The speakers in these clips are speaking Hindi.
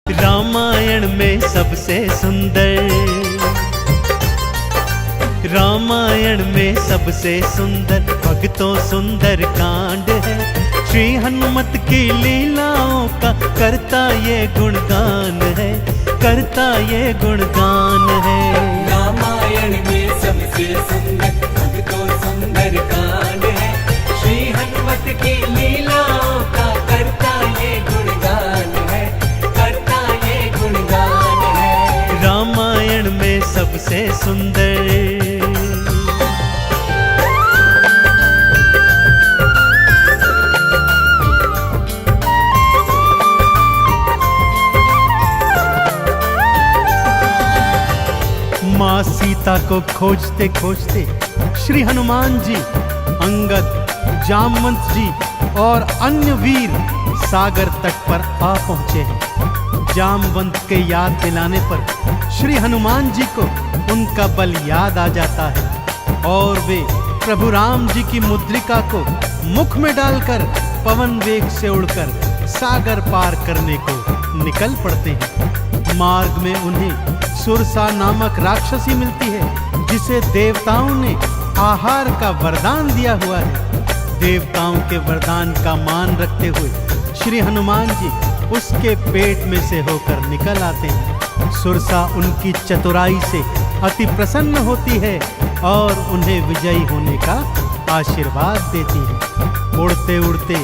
रामायण में सबसे सुंदर, रामायण में सबसे सुंदर भक्तों सुंदर कांड है। श्री हनुमत की लीलाओं का करता ये गुणगान है, करता ये गुणगान है। रामायण में सबसे सुंदर भक्तों सुंदर कांड है। श्री हनुमत की लीलाओं का करता ये गुणगान है, करता ये गुणगान है। रामायण में सबसे सुंदर। माँ सीता को खोजते खोजते श्री हनुमान जी, अंगद, जामवंत जी और अन्य वीर सागर तट पर आ पहुंचे हैं। जामवंत के याद दिलाने पर श्री हनुमान जी को उनका बल याद आ जाता है और वे प्रभु राम जी की मुद्रिका को मुख में डालकर पवन वेग से उड़कर सागर पार करने को निकल पड़ते हैं। मार्ग में उन्हें सुरसा नामक राक्षसी मिलती है, जिसे देवताओं ने आहार का वरदान दिया हुआ है। देवताओं के वरदान का मान रखते हुए श्री हनुमान जी उसके पेट में से होकर निकल आते हैं। सुरसा उनकी चतुराई से अति प्रसन्न होती है और उन्हें विजयी होने का आशीर्वाद देती है। उड़ते उड़ते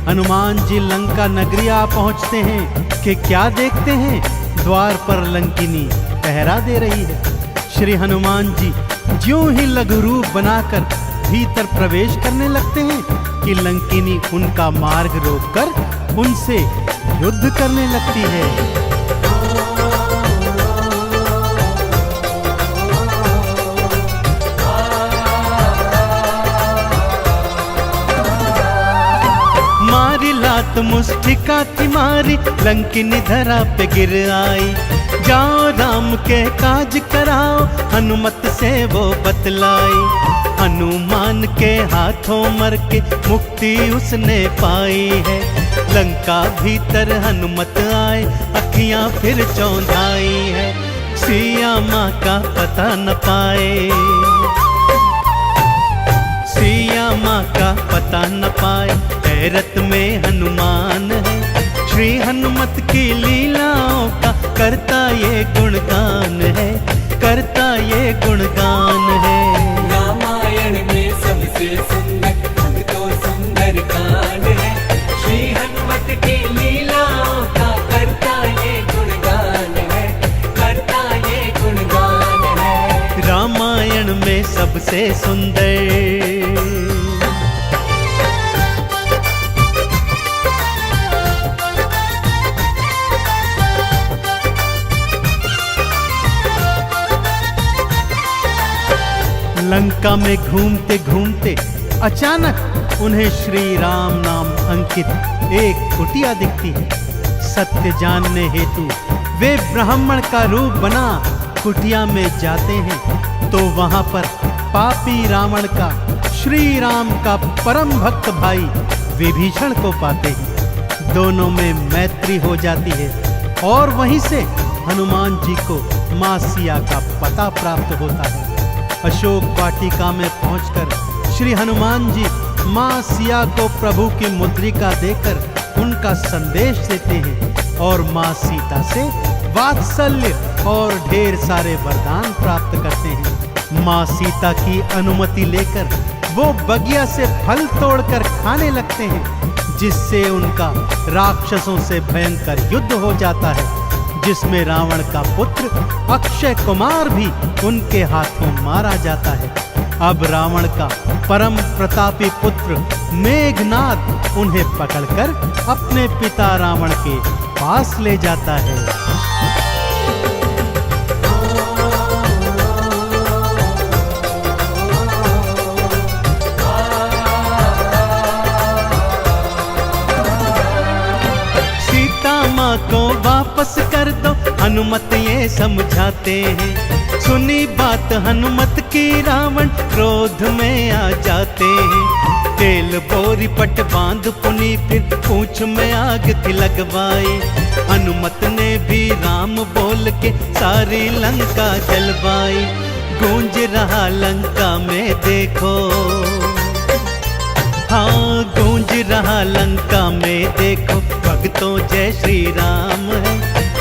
हनुमान जी लंका नगरी आ पहुंचते हैं कि क्या देखते हैं, द्वार पर लंकिनी पहरा दे रही है। श्री हनुमान जी ज्यों ही लघु रूप बनाकर भीतर प्रवेश करने लगते हैं कि लंकिनी उनका मार्ग रोककर उनसे युद्ध करने लगती है। मारी लात मुष्टिका थी मारी, लंकिनी धरा पे गिर आई। जाओ राम के काज कराओ, हनुमत से वो बतलाई। हनुमान के हाथों मर के मुक्ति उसने पाई है। लंका भीतर हनुमत आए, अखियां फिर चौंधाई है। सिया माँ का पता न पाए, सिया माँ का पता न पाए, हैरत में हनुमान है। श्री हनुमत की लीलाओं का करता ये गुणगान है, करता ये गुणगान है। रामायण में सबसे सुंदर भक्तों सुंदर कांड है। श्री हनुमत की लीलाओं का करता ये गुणगान है, करता ये गुणगान है। रामायण में सबसे सुंदर। लंका में घूमते घूमते अचानक उन्हें श्री राम नाम अंकित एक कुटिया दिखती है। सत्य जानने हेतु वे ब्राह्मण का रूप बना कुटिया में जाते हैं तो वहां पर पापी रावण का श्री राम का परम भक्त भाई विभीषण को पाते हैं। दोनों में मैत्री हो जाती है और वहीं से हनुमान जी को मां सिया का पता प्राप्त होता है। अशोक वाटिका में पहुंचकर श्री हनुमान जी मां सिया को प्रभु की मुद्रिका देकर उनका संदेश देते हैं और मां सीता से वात्सल्य और ढेर सारे वरदान प्राप्त करते हैं। मां सीता की अनुमति लेकर वो बगिया से फल तोड़कर खाने लगते हैं, जिससे उनका राक्षसों से भयंकर युद्ध हो जाता है, जिसमें रावण का पुत्र अक्षय कुमार भी उनके हाथों मारा जाता है। अब रावण का परम प्रतापी पुत्र मेघनाद उन्हें पकड़कर अपने पिता रावण के पास ले जाता है। माँ को वापस कर दो, हनुमत ये समझाते हैं। सुनी बात हनुमत की रावण क्रोध में आ जाते हैं। तेल बोरी पट बांध पुनी फिर पूंछ में आग थी लगवाई। हनुमत ने भी राम बोल के सारी लंका जलवाई। गूंज रहा लंका में देखो, हाँ गूंज रहा लंका में देखो, भक्तों जय श्री राम है।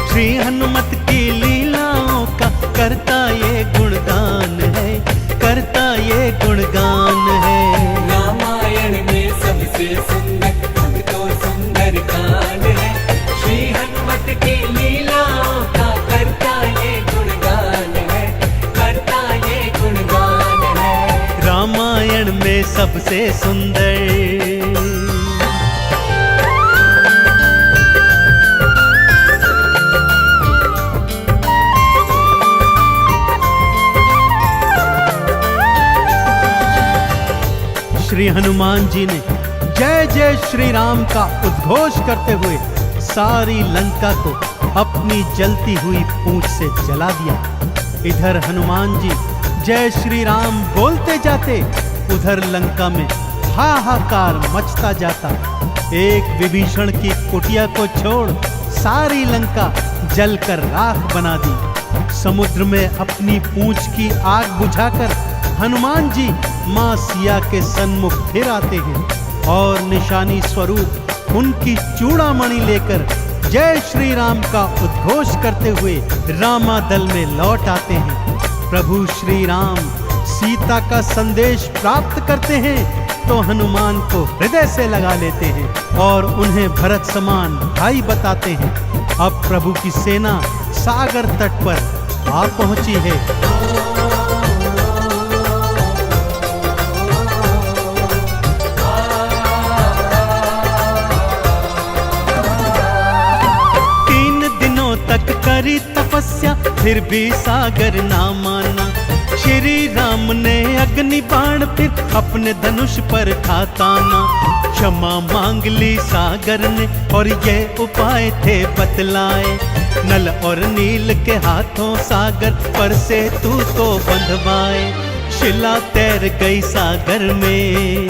श्री हनुमत की लीलाओं का करता ये गुणगान है, करता ये गुणगान है। रामायण में सबसे सुंदर अब तो सुंदर कांड है। श्री हनुमत की लीलाओं का करता ये गुणगान है, करता ये गुणगान है। रामायण में सबसे सुंदर। श्री हनुमान जी ने जय जय श्री राम का उद्घोष करते हुए सारी लंका को अपनी जलती हुई पूंछ से जला दिया। इधर हनुमान जी जय श्री राम बोलते जाते, उधर लंका में हाहाकार मचता जाता। एक विभीषण की कुटिया को छोड़ सारी लंका जलकर राख बना दी। समुद्र में अपनी पूंछ की आग बुझाकर हनुमान जी मां सिया के सन्मुख फिर आते हैं और निशानी स्वरूप उनकी चूड़ामणि लेकर जय श्री राम का उद्घोष करते हुए रामादल में लौट आते हैं। प्रभु श्री राम सीता का संदेश प्राप्त करते हैं तो हनुमान को हृदय से लगा लेते हैं और उन्हें भरत समान भाई बताते हैं। अब प्रभु की सेना सागर तट पर आ पहुंची है। करी तपस्या फिर भी सागर ना माना। श्री राम ने अग्नि बाण फिर अपने धनुष पर था ताना। क्षमा मांग ली सागर ने और ये उपाय थे बतलाए। नल और नील के हाथों सागर पर से तू तो बंधवाए। शिला तैर गई सागर में,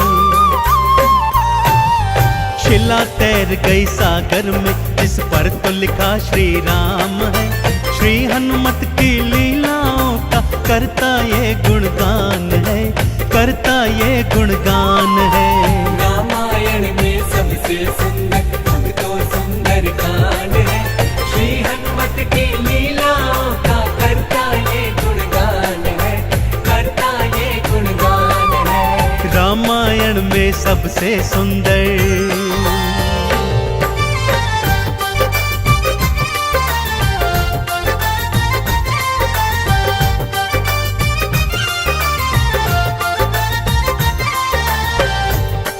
शिला तैर गई सागर में, जिस पर तो लिखा श्री राम है। श्री हनुमत की लीलाओं का करता ये गुणगान है, करता ये गुणगान है। रामायण में सबसे सुंदर अब तो सुंदर कांड है। श्री हनुमत की लीलाओं का करता ये गुणगान है, करता ये गुणगान है। रामायण में सबसे सुंदर।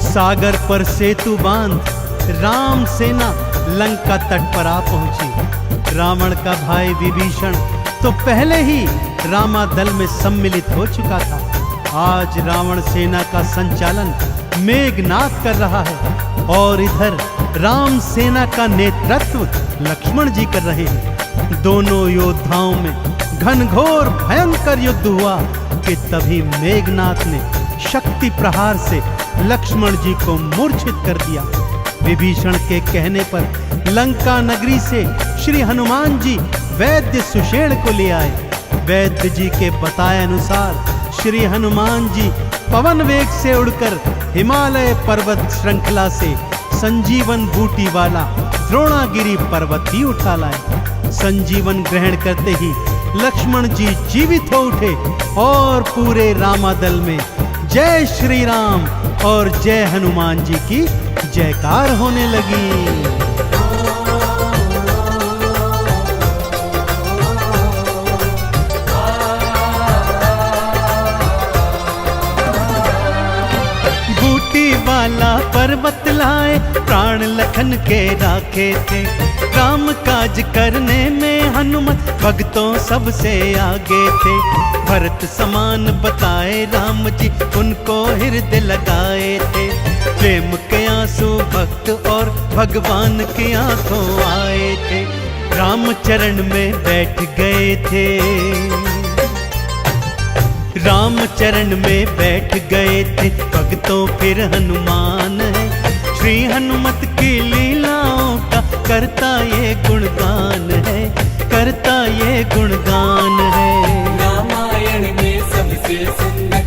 सागर पर सेतु बांध राम सेना लंका तट पर आ पहुंची। रावण का भाई विभीषण तो पहले ही रामादल में सम्मिलित हो चुका था। आज रावण सेना का संचालन मेघनाद कर रहा है और इधर राम सेना का नेतृत्व लक्ष्मण जी कर रहे हैं। दोनों योद्धाओं में घनघोर भयंकर युद्ध हुआ कि तभी मेघनाद ने शक्ति प्रहार से लक्ष्मण जी को मूर्छित कर दिया। विभीषण के कहने पर लंका नगरी से श्री हनुमान जी वैद्य सुषेण को ले आए। वैद्य जी के बताए अनुसार श्री हनुमान जी पवन वेग से उड़कर हिमालय पर्वत श्रृंखला से संजीवन बूटी वाला द्रोणागिरी पर्वत ही उठा लाए। संजीवन ग्रहण करते ही लक्ष्मण जी जीवित हो उठे और पूरे रामादल में जय श्री राम और जय हनुमान जी की जयकार होने लगी। बूटी वाला पर्वत लाए प्राण लखन के राखे थे। काम काज करने में हनुमत भक्तों सबसे आगे थे। भरत समान बताए राम जी उनको हृदय लगाए थे। प्रेम के आंसू भक्त और भगवान की आंखों आए थे। राम चरण में बैठ गए थे। राम चरण में बैठ गए थे भक्तों फिर हनुमान है। श्री हनुमत की लीलाओं का करता ये गुणगान है, करता ये गुणगान है। रामायण में सबसे सुंदर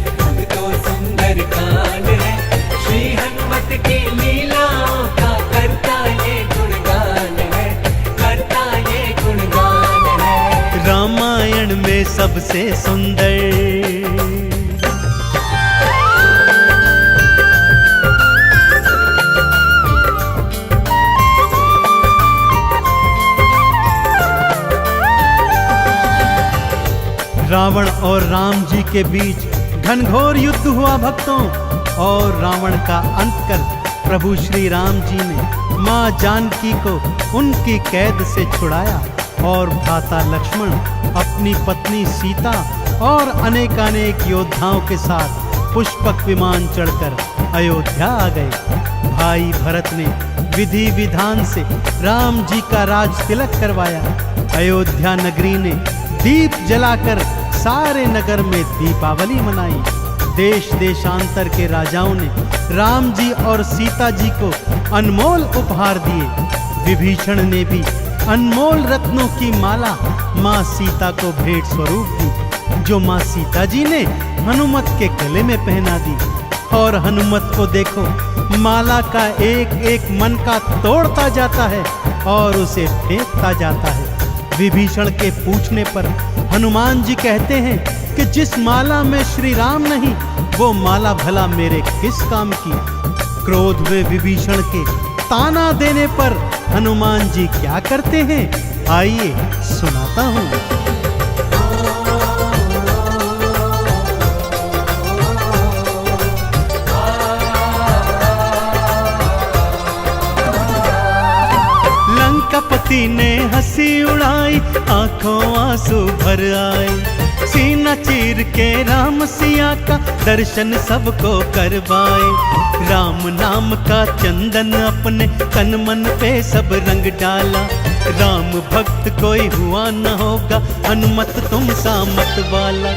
तो सुंदर कांड है। श्री हनुमत की लीलाओं का करता ये गुणगान है, करता ये गुणगान है। रामायण में सबसे सुंदर। रावण और राम जी के बीच घनघोर युद्ध हुआ भक्तों, और रावण का अंत कर प्रभु श्री राम जी ने माँ जानकी को उनकी कैद से छुड़ाया, और भ्राता लक्ष्मण अपनी पत्नी सीता और अनेकानेक योद्धाओं के साथ पुष्पक विमान चढ़कर अयोध्या आ गए। भाई भरत ने विधि विधान से राम जी का राज तिलक करवाया। अयोध्या नगरी ने दीप जलाकर सारे नगर में दीपावली मनाई। देश देशांतर के राजाओं ने राम जी और सीता जी को अनमोल उपहार दिए। विभीषण ने भी अनमोल रत्नों की माला माँ सीता को भेंट स्वरूप दी, जो माँ सीता जी ने हनुमत के गले में पहना दी। और हनुमत को देखो, माला का एक एक मन का तोड़ता जाता है और उसे फेंकता जाता है। विभीषण के पूछने पर हनुमान जी कहते हैं कि जिस माला में श्री राम नहीं, वो माला भला मेरे किस काम की। क्रोध में विभीषण के ताना देने पर हनुमान जी क्या करते हैं, आइए सुनाता हूँ। लंकापति ने हंसी उड़ाई, आंखों आंसू भर आए। सीना चीर के राम सिया का दर्शन सबको करवाए। राम नाम का चंदन अपने तन मन पे सब रंग डाला। राम भक्त कोई हुआ न होगा, हनुमत तुम सा मत वाला।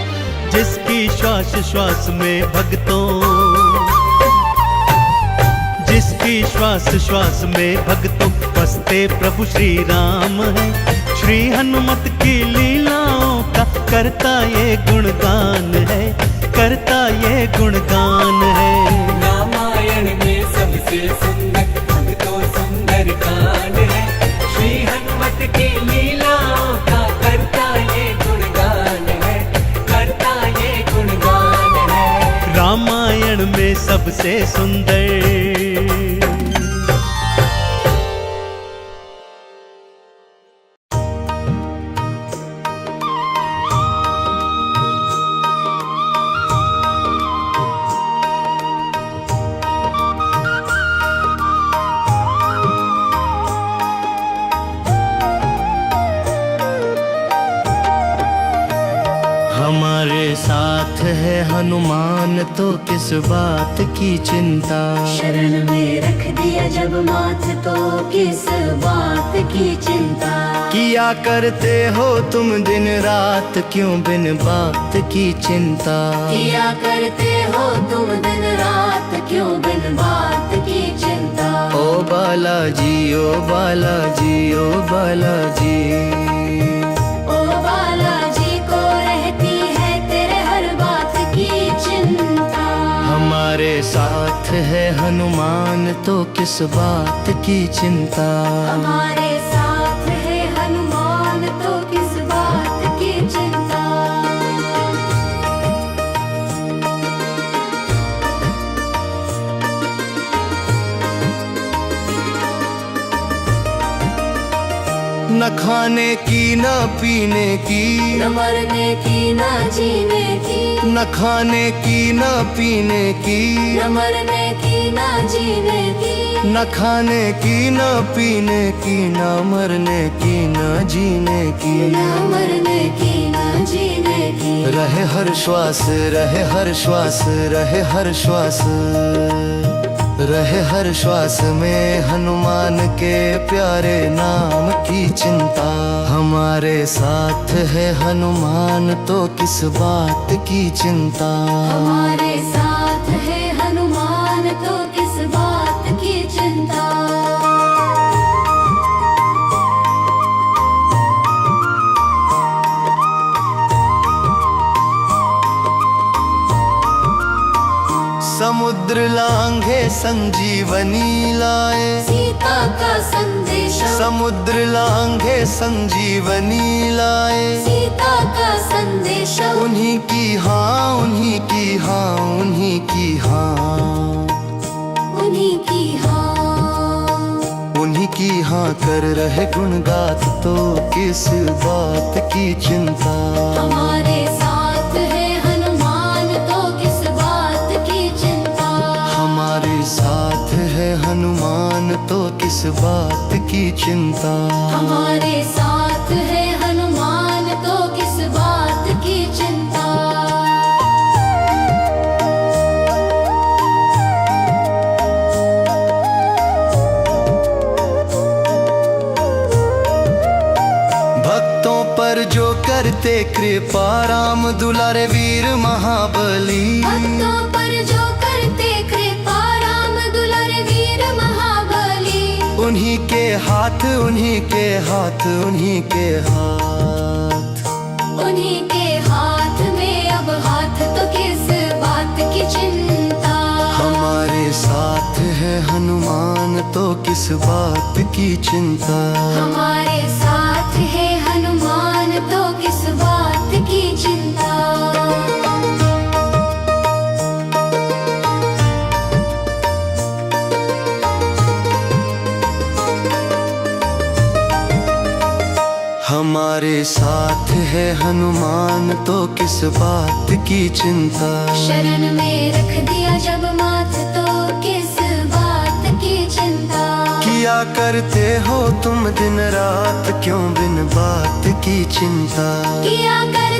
जिसकी श्वास श्वास में भक्तों, जिसकी श्वास श्वास में भक्तों बसते प्रभु श्री राम है। श्री हनुमत की लीलाओं का करता ये गुणगान है, करता ये गुणगान है। रामायण में सबसे सुंदर तो सुंदर कांड है। श्री हनुमत की लीलाओं का करता ये गुणगान है, करता ये गुणगान है। रामायण में सबसे सुंदर। हमारे साथ है हनुमान तो किस बात की चिंता। शरण में रख दिया जब माथ तो किस बात की चिंता। किया करते हो तुम दिन रात क्यों बिन बात की चिंता। किया करते हो तुम दिन रात क्यों बिन बात की चिंता। ओ बालाजी ओ बालाजी ओ बालाजी। ओ बालाजी को रहती है तेरे हर बात की चिंता। हमारे साथ है हनुमान तो किस बात की चिंता। हमारे साथ है हनुमान तो किस बात की चिंता। न खाने की न पीने की, न मरने की न जीने की। न खाने की न पीने की, न मरने की न जीने की। न खाने की न पीने की, न मरने की न जीने की। न मरने की न जीने की। रहे हर श्वास रहे हर श्वास रहे हर श्वास, रहे हर श्वास में हनुमान के प्यारे नाम की चिंता। हमारे हमारे साथ है हनुमान तो किस बात की चिंता। हमारे साथ है हनुमान तो किस बात की चिंता। समुद्र लांघे संजीवनी लाए, सीता का संदेशा समुद्र लांघे संजीवनी लाए। सीता का संदेशा उन्हीं की हाँ, उन्हीं की हाँ, उन्हीं की हाँ, उन्हीं की हाँ, उन्हीं की हाँ कर रहे गुणगात तो किस बात की चिंता। हमारे साथ है हनुमान तो किस बात की चिंता। हमारे साथ है हनुमान तो किस बात की चिंता। हमारे साथ है हनुमान तो किस बात की चिंता। भक्तों पर जो करते कृपा राम दुलारे वीर महाबली। भक्तों पर जो करते कृपा राम दुलारे वीर महाबली। उन्हीं के हाथ, उन्हीं के हाथ, उन्हीं के हाथ, उन्हीं के हाथ में अब हाथ तो किस बात की चिंता। हमारे साथ है हनुमान तो किस बात की चिंता। हमारे साथ है हनुमान तो किस बात की चिंता। हमारे साथ है हनुमान तो किस बात की चिंता। शरण में रख दिया जब माथ तो किस बात की चिंता। किया करते हो तुम दिन रात क्यों बिन बात की चिंता। किया कर